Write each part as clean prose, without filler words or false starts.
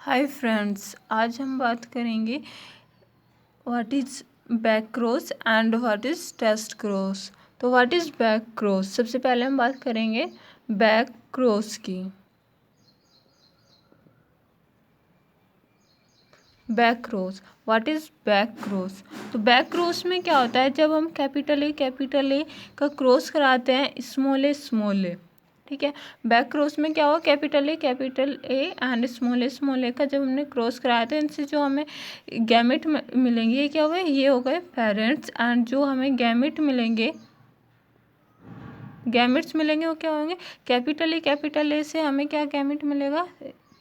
Hi friends, आज हम बात करेंगे what is back cross and what is test cross. तो व्हाट इज़ बैक क्रॉस, सबसे पहले हम बात करेंगे बैक क्रॉस की। Back cross, what is back cross. तो बैक क्रॉस में क्या होता है, जब हम कैपिटल ए का क्रॉस कराते हैं स्मॉल ए, ठीक है। बैक क्रॉस में क्या हुआ, कैपिटल ए एंड स्मॉल ए का जब हमने क्रॉस कराया था, इनसे जो हमें गैमेट मिलेंगे ये क्या हुआ, ये हो गए पेरेंट्स। एंड जो हमें गैमेट्स मिलेंगे वो क्या होंगे, कैपिटल ए से हमें क्या गैमेट मिलेगा,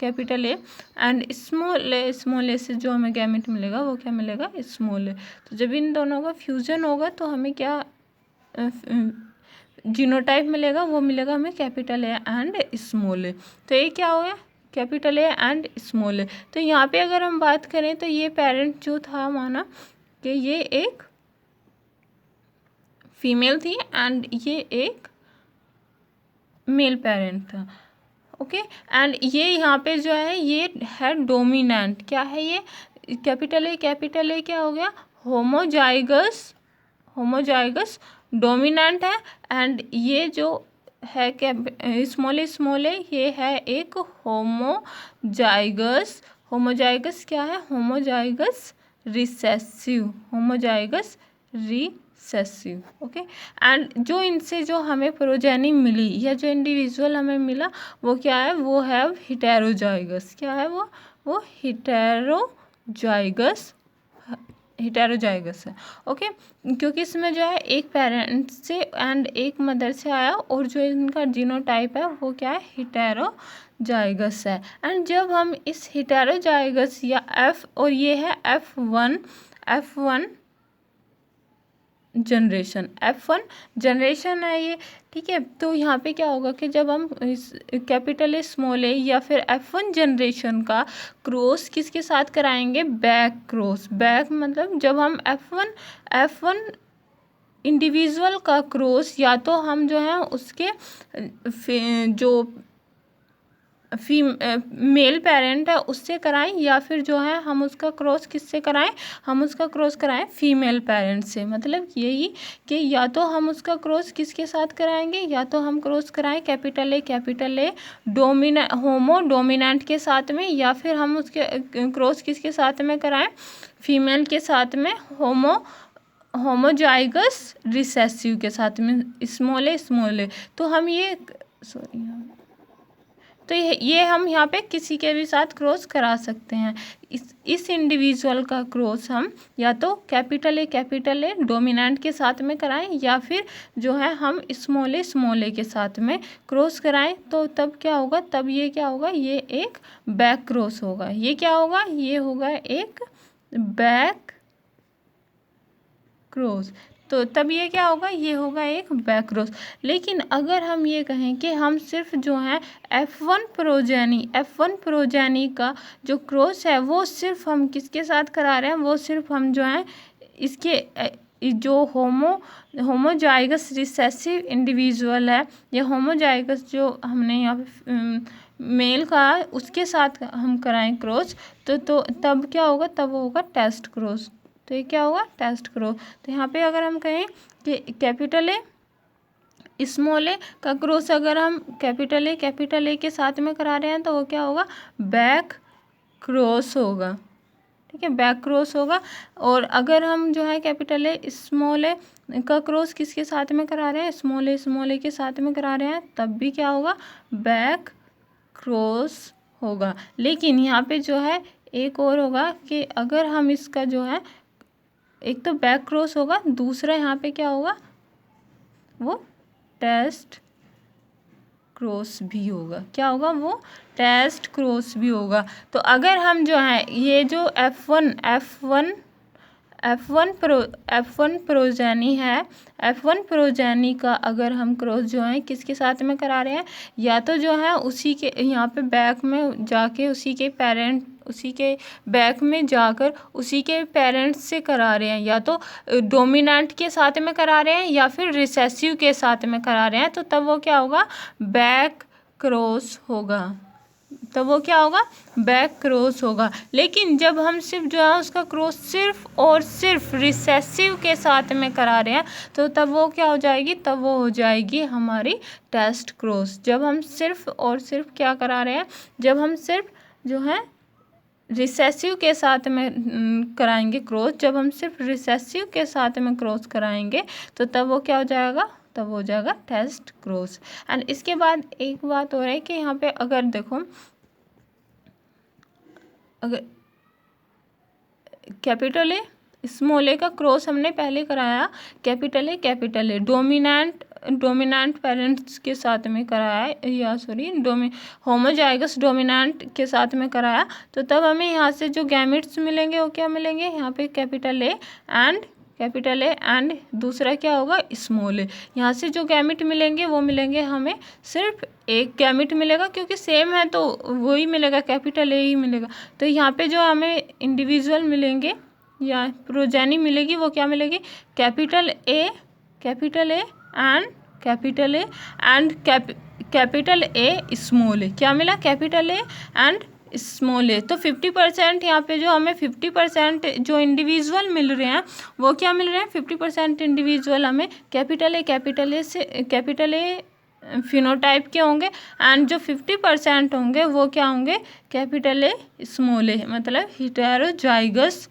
कैपिटल ए। एंड स्मॉल ए से जो हमें गैमेट मिलेगा वो क्या मिलेगा, स्मॉल ए। तो जब इन दोनों का फ्यूजन होगा तो हमें क्या जीनोटाइप मिलेगा, वो मिलेगा हमें कैपिटल ए एंड स्मॉल ए। तो ये क्या हो गया, कैपिटल ए एंड स्मॉल ए। तो यहाँ पे अगर हम बात करें तो ये पेरेंट जो था, माना कि ये एक फीमेल थी एंड ये एक मेल पेरेंट था, ओके। एंड ये यहाँ पे जो है ये है डोमिनेंट, क्या है ये, कैपिटल ए क्या हो गया, होमोजाइगस डोमिनेंट है। एंड ये जो है स्मॉल ए ये है एक होमोजाइगस क्या है, होमोजाइगस रिसेसिव, ओके। एंड जो इनसे जो हमें प्रोजेनी मिली या जो इंडिविजुअल हमें मिला वो क्या है, वो है हिटेरोजाइगस, क्या है वो हिटेरोजाइगस है, ओके। क्योंकि इसमें जो है एक पेरेंट से एंड एक मदर से आया और जो इनका जीनोटाइप है वो क्या है, हिटेरोजाइगस है। एंड जब हम इस हिटेरोजाइगस या एफ, और ये है F1 जनरेशन है ये, ठीक है। तो यहाँ पे क्या होगा कि जब हम इस कैपिटल ए स्मॉल ए या फिर F1 जनरेशन का क्रॉस किसके साथ कराएंगे, बैक क्रॉस। बैक मतलब जब हम F1 इंडिविजुअल का क्रॉस या तो हम जो है उसके जो मेल पेरेंट है उससे कराएं, या फिर जो है हम उसका क्रॉस किससे कराएं, हम उसका क्रॉस कराएं फीमेल पेरेंट से। मतलब यही कि या तो हम उसका क्रॉस किसके साथ कराएंगे, या तो हम क्रॉस कराएं कैपिटल ए होमो डोमिनेंट के साथ में, या फिर हम उसके क्रॉस किसके साथ में कराएं, फीमेल के साथ में, होमोजाइगस रिसेसिव के साथ में, स्मॉल ए। तो हम ये तो ये हम यहाँ पे किसी के भी साथ क्रॉस करा सकते हैं। इस इंडिविजुअल का क्रॉस हम या तो कैपिटल ए डोमिनेंट के साथ में कराएं, या फिर जो है हम स्मॉल ए के साथ में क्रॉस कराएं। तो तब क्या होगा, तब ये क्या होगा, ये एक बैक क्रॉस होगा। ये क्या होगा, ये होगा एक बैक क्रॉस। तो तब ये क्या होगा, ये होगा एक बैक क्रॉस। लेकिन अगर हम ये कहें कि हम सिर्फ जो है F1 प्रोजेनी का जो क्रॉस है वो सिर्फ हम किसके साथ करा रहे हैं, वो सिर्फ हम जो है इसके जो होमोजाइगस रिसेसिव इंडिविजुअल है या होमोजाइगस जो हमने यहाँ पे मेल का उसके साथ हम कराएं क्रॉस, तो तब क्या होगा, तब होगा टेस्ट क्रॉस। तो ये क्या होगा, टेस्ट क्रॉस। तो यहाँ पे अगर हम कहें कि कैपिटल ए स्मॉल ए का क्रॉस अगर हम कैपिटल ए के साथ में करा रहे हैं तो वो क्या होगा, बैक क्रॉस होगा, ठीक है, बैक क्रॉस होगा। और अगर हम जो है कैपिटल ए स्मॉल ए का क्रॉस किसके साथ में करा रहे हैं, स्मॉल ए के साथ में करा रहे हैं, तब भी क्या होगा, बैक क्रॉस होगा। लेकिन यहाँ पे जो है एक और होगा कि अगर हम इसका जो है एक तो बैक क्रॉस होगा, दूसरा यहाँ पे क्या होगा, वो टेस्ट क्रॉस भी होगा। क्या होगा, वो टेस्ट क्रॉस भी होगा। तो अगर हम जो है ये जो F1 प्रोजेनी है, F1 प्रोजेनी का अगर हम क्रॉस जो है किसके साथ में करा रहे हैं, या तो जो है उसी के यहाँ पे बैक में जाके उसी के बैक में जाकर उसी के पेरेंट्स से करा रहे हैं, या तो डोमिनेंट के साथ में करा रहे हैं या फिर रिसेसिव के साथ में करा रहे हैं, तो तब वो क्या होगा, बैक क्रॉस होगा। तब वो क्या होगा, बैक क्रॉस होगा। लेकिन जब हम सिर्फ जो है उसका क्रॉस सिर्फ और सिर्फ रिसेसिव के साथ में करा रहे हैं तो तब वो क्या हो जाएगी, तब वो हो जाएगी हमारी टेस्ट क्रॉस। जब हम सिर्फ और सिर्फ क्या करा रहे हैं, जब हम सिर्फ जो है रिसेसिव के साथ में कराएंगे क्रॉस, जब हम सिर्फ रिसेसिव के साथ में क्रॉस कराएंगे तो तब वो क्या हो जाएगा, तब हो जाएगा टेस्ट क्रॉस। एंड इसके बाद एक बात और है कि यहाँ पे अगर देखो, अगर कैपिटल ए स्मॉल ए का क्रॉस हमने पहले कराया, कैपिटल ए डोमिनेंट पेरेंट्स के साथ में कराया है, या सॉरी होमोजाइगस डोमिनेंट के साथ में कराया, तो तब हमें यहाँ से जो गैमेट्स मिलेंगे वो क्या मिलेंगे, यहाँ पे कैपिटल ए एंड दूसरा क्या होगा, स्मॉल ए। यहाँ से जो गैमेट मिलेंगे वो मिलेंगे हमें, सिर्फ एक गैमेट मिलेगा क्योंकि सेम है तो वही मिलेगा, कैपिटल ए ही मिलेगा। तो यहाँ पे जो हमें इंडिविजुअल मिलेंगे या प्रोजेनी मिलेगी वो क्या मिलेगी, कैपिटल ए स्मॉल ए। क्या मिला, कैपिटल ए एंड स्मॉल ए। तो 50% यहाँ पे जो हमें 50% जो इंडिविजुअल मिल रहे हैं वो क्या मिल रहे हैं, 50% इंडिविजुअल हमें कैपिटल ए फिनोटाइप के होंगे, एंड जो 50% होंगे वो क्या होंगे, कैपिटल ए स्मॉल ए, मतलब हेटेरोजाइगस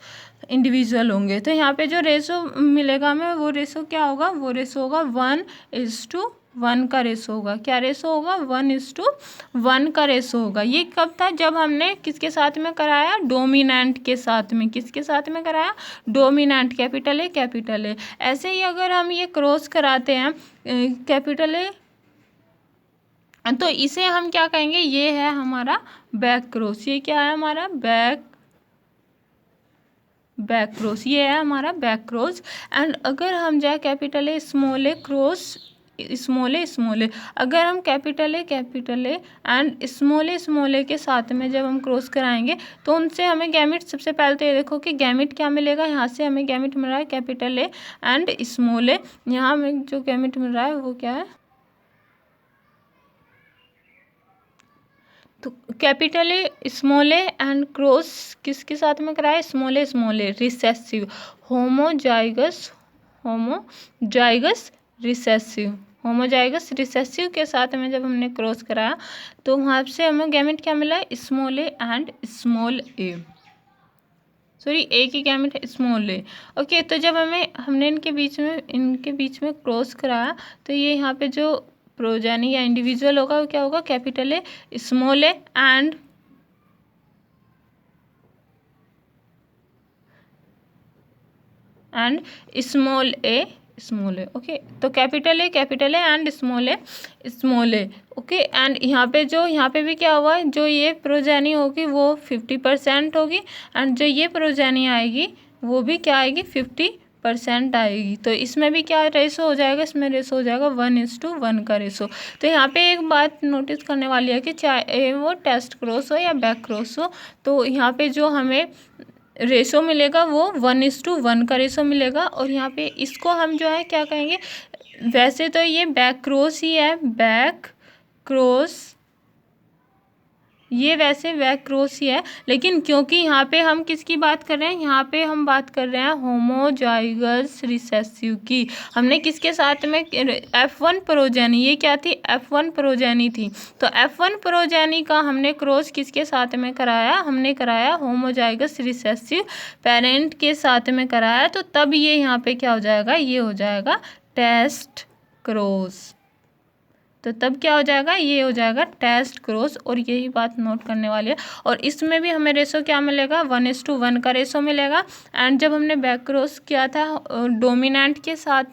इंडिविजुअल होंगे। तो यहाँ पे जो रेशो मिलेगा हमें वो रेशो क्या होगा, वो रेशो होगा 1:1 का रेशो होगा। क्या रेशो होगा, 1:1 का रेशो होगा। ये कब था, जब हमने किसके साथ में कराया, डोमिनेंट के साथ में। किसके साथ में कराया, डोमिनेंट, कैपिटल ए। ऐसे ही अगर हम ये क्रॉस कराते हैं कैपिटल ए, तो इसे हम क्या कहेंगे, ये है हमारा बैक क्रॉस। ये क्या है हमारा बैक क्रॉस, ये है हमारा बैक क्रॉस। एंड अगर हम जाए capital A small A cross small A, अगर हम capital A and small A के साथ में जब हम क्रॉस कराएंगे तो उनसे हमें गैमेट, सबसे पहले तो ये देखो कि गैमेट क्या मिलेगा, यहाँ से हमें गैमेट मिल रहा है कैपिटल ए एंड स्मॉल ए। यहाँ हमें जो गैमेट मिल रहा है वो क्या है, तो capital A small A and cross किसके साथ में कराया, स्मॉल ए रिसेसिव, होमोजाइगस रिसेसिव के साथ में जब हमने क्रॉस कराया तो वहाँ से हमें गैमेट क्या मिला है, small A and small A, sorry एक ही गैमेट है, स्मॉल ए। ओके, तो जब हमने इनके बीच में क्रॉस कराया तो ये यहाँ पे जो प्रोजेनी या इंडिविजुअल होगा वो क्या होगा, capital A small A and small A. Okay, तो capital A and small A. Okay, and यहाँ पे भी क्या हुआ, जो ये प्रोजेनी होगी वो 50% होगी, एंड जो ये प्रोजेनी आएगी वो भी क्या आएगी, 50% आएगी। तो इसमें भी क्या रेशो हो जाएगा, इसमें रेशो हो जाएगा 1:1 का रेशो। तो यहाँ पे एक बात नोटिस करने वाली है कि चाहे वो टेस्ट क्रॉस हो या बैक क्रॉस हो, तो यहाँ पे जो हमें रेशो मिलेगा वो 1:1 का रेशो मिलेगा। और यहाँ पे इसको हम जो है क्या कहेंगे, वैसे तो ये बैक क्रॉस ही है, बैक क्रॉस, ये वैसे बैक क्रॉस ही है, लेकिन क्योंकि यहाँ पे हम किसकी बात कर रहे हैं, यहाँ पे हम बात कर रहे हैं होमोजाइगस रिसेसिव की। हमने किसके साथ में, F1 प्रोजेनी, ये क्या थी, F1 प्रोजेनी थी। तो F1 प्रोजेनी का हमने क्रॉस किसके साथ में कराया, हमने कराया होमोजाइगस रिसेसिव पेरेंट के साथ में कराया। तो तब ये यहाँ पे क्या हो जाएगा, ये हो जाएगा टेस्ट क्रॉस। तो तब क्या हो जाएगा, ये हो जाएगा टेस्ट क्रॉस। और यही बात नोट करने वाली है। और इसमें भी हमें रेशो क्या मिलेगा, 1:1 का रेशो मिलेगा। एंड जब हमने बैक क्रॉस किया था डोमिनेंट के साथ